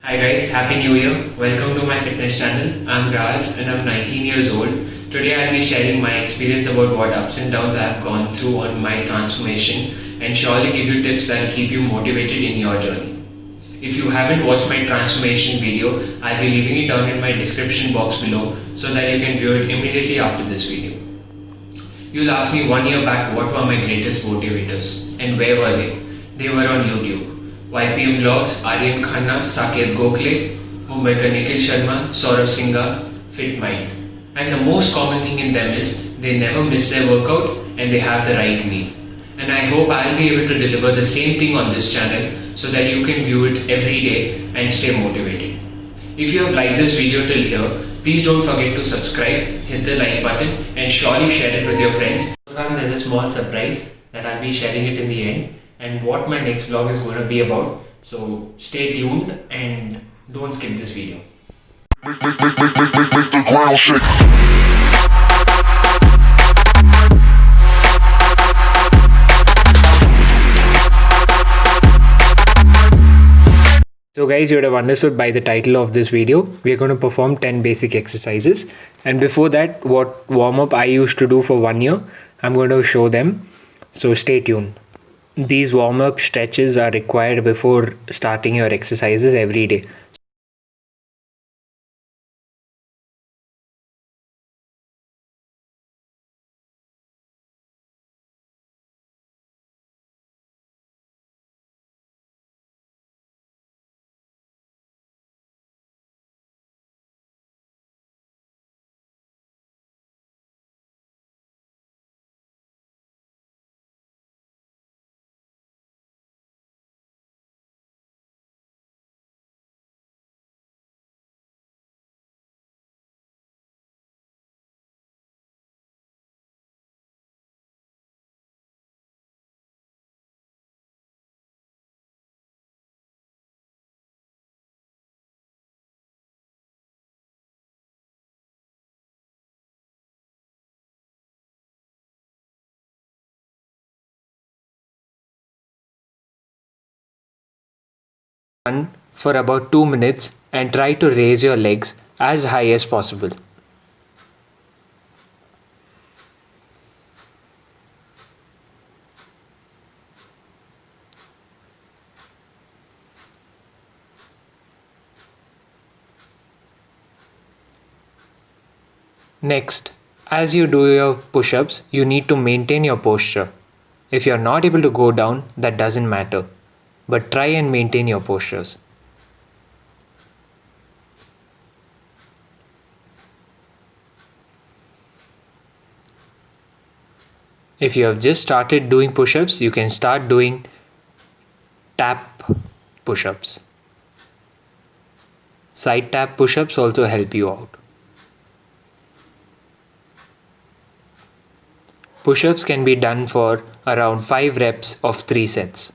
Hi guys, Happy New Year. Welcome to my fitness channel. I'm Raj and I'm 19 years old. Today I'll be sharing my experience about what ups and downs I've gone through on my transformation and surely give you tips that will keep you motivated in your journey. If you haven't watched my transformation video, I'll be leaving it down in my description box below so that you can view it immediately after this video. You'll ask me 1 year back what were my greatest motivators and where were they? They were on YouTube. YPM Vlogs, Aryan Khanna, Saket Gokhale, Mumbai ka Nikhil Sharma, Saurabh Singha, Fit Mind. And the most common thing in them is they never miss their workout and they have the right meal. And I hope I'll be able to deliver the same thing on this channel so that you can view it every day and stay motivated. If you have liked this video till here, please don't forget to subscribe, hit the like button and surely share it with your friends. There's a small surprise that I'll be sharing it in the end and what my next vlog is going to be about. So stay tuned and don't skip this video. Make the ground shake. So guys, you would have understood by the title of this video, we are going to perform 10 basic exercises. And before that, what warm-up I used to do for 1 year, I'm going to show them. So stay tuned. These warm-up stretches are required before starting your exercises every day. Run for about 2 minutes and try to raise your legs as high as possible. Next, as you do your push-ups, you need to maintain your posture. If you're not able to go down, that doesn't matter, but try and maintain your postures. If you have just started doing push-ups, you can start doing tap push-ups. Side tap push-ups also help you out. Push-ups can be done for around 5 reps of 3 sets.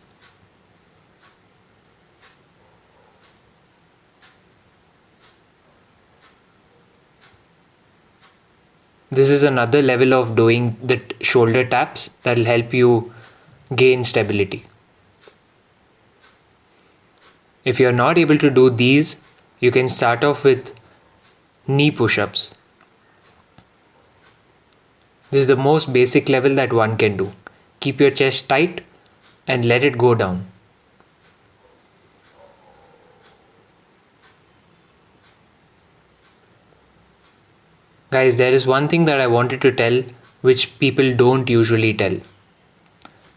This is another level of doing the shoulder taps that will help you gain stability. If you are not able to do these, you can start off with knee push-ups. This is the most basic level that one can do. Keep your chest tight and let it go down. Guys, there is one thing that I wanted to tell which people don't usually tell.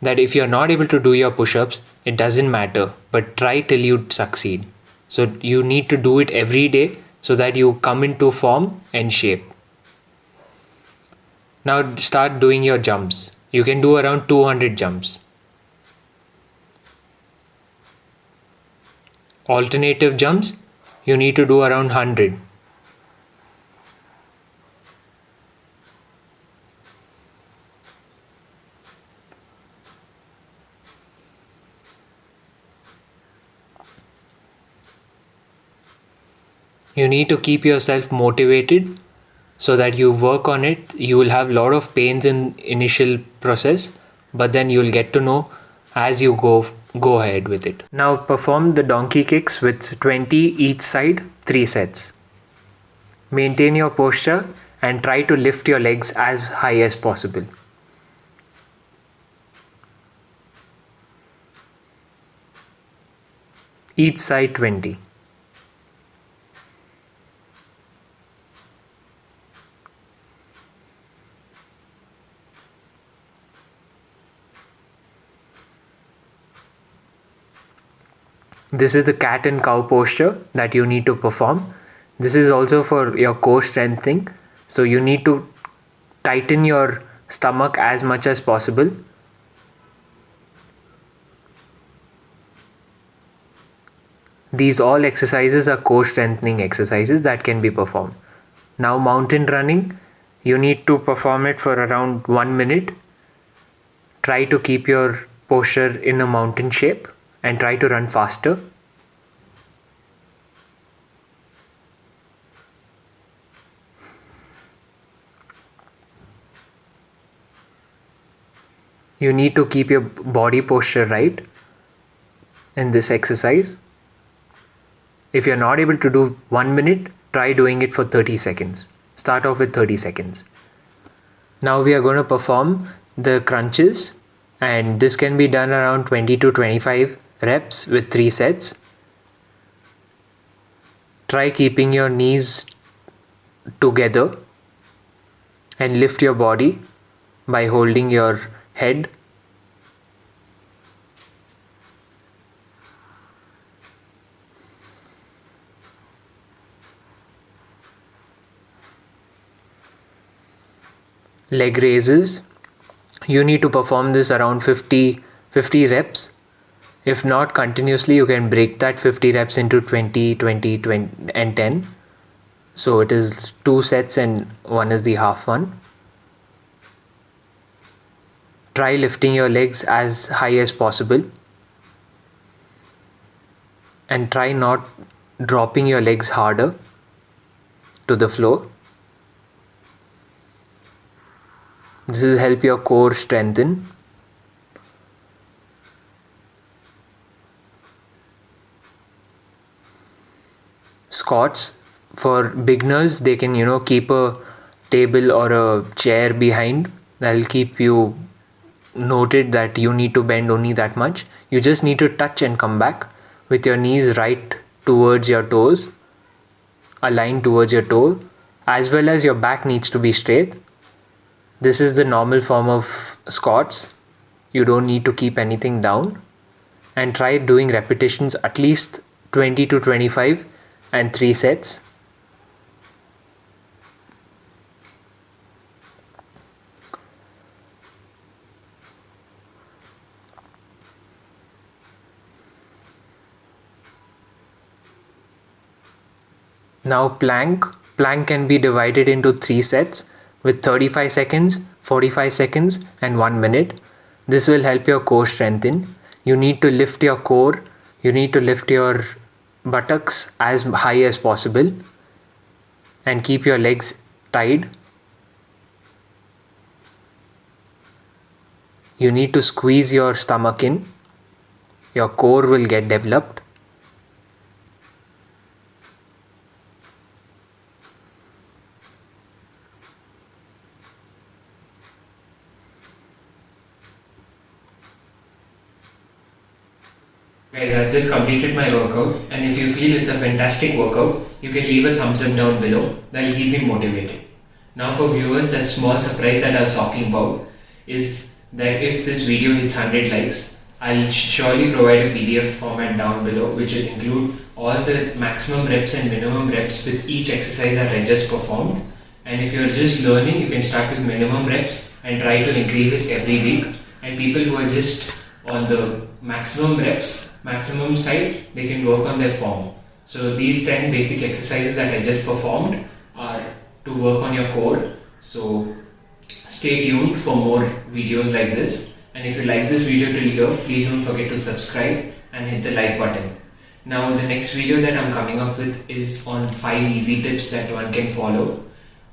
That if you're not able to do your push-ups, it doesn't matter, but try till you succeed. So you need to do it every day so that you come into form and shape. Now start doing your jumps. You can do around 200 jumps. Alternative jumps, you need to do around 100. You need to keep yourself motivated so that you work on it. You will have a lot of pains in initial process, but then you'll get to know as you go go ahead with it. Now perform the donkey kicks with 20 each side, 3 sets. Maintain your posture and try to lift your legs as high as possible. Each side 20. This is the cat and cow posture that you need to perform. This is also for your core strengthening. So you need to tighten your stomach as much as possible. These all exercises are core strengthening exercises that can be performed. Now mountain running, you need to perform it for around 1 minute. Try to keep your posture in a mountain shape and try to run faster. You need to keep your body posture right in this exercise. If you're not able to do 1 minute, try doing it for 30 seconds. Start off with 30 seconds. Now we are going to perform the crunches, and this can be done around 20 to 25 reps with 3 sets. Try keeping your knees together and lift your body by holding your head. Leg raises, you need to perform this around 50 reps. If not continuously, you can break that 50 reps into 20, 20, 20 and 10. So it is 2 sets and one is the half one. Try lifting your legs as high as possible and try not dropping your legs harder to the floor. This will help your core strengthen. Squats, for beginners, they can keep a table or a chair behind. That will keep you noted that you need to bend only that much. You just need to touch and come back with your knees right towards your toes, aligned towards your toe, as well as your back needs to be straight. This is the normal form of squats. You don't need to keep anything down, and try doing repetitions at least 20 to 25 and 3 sets. Now plank can be divided into 3 sets with 35 seconds, 45 seconds and 1 minute. This will help your core strengthen. You need to lift your core, you need to lift your buttocks as high as possible and keep your legs tied. You need to squeeze your stomach in. Your core will get developed. Guys, I've just completed my workout, and if you feel it's a fantastic workout, you can leave a thumbs up down below. That'll keep me motivated. Now for viewers, that small surprise that I was talking about is that if this video hits 100 likes, I'll surely provide a PDF format down below which will include all the maximum reps and minimum reps with each exercise that I just performed. And if you're just learning, you can start with minimum reps and try to increase it every week. And people who are just on the maximum reps, maximum side, they can work on their form. So these 10 basic exercises that I just performed are to work on your core. So stay tuned for more videos like this. And if you like this video till here, please don't forget to subscribe and hit the like button. Now the next video that I'm coming up with is on 5 easy tips that one can follow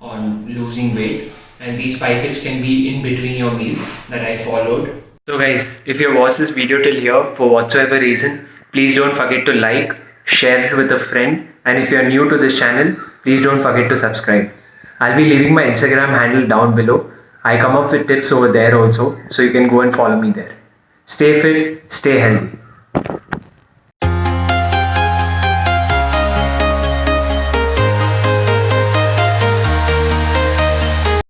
on losing weight. And these 5 tips can be in between your meals that I followed So guys, if you watched this video till here for whatsoever reason, please don't forget to like, share it with a friend, and if you are new to this channel, please don't forget to subscribe. I'll be leaving my Instagram handle down below. I come up with tips over there also, so you can go and follow me there. Stay fit, stay healthy.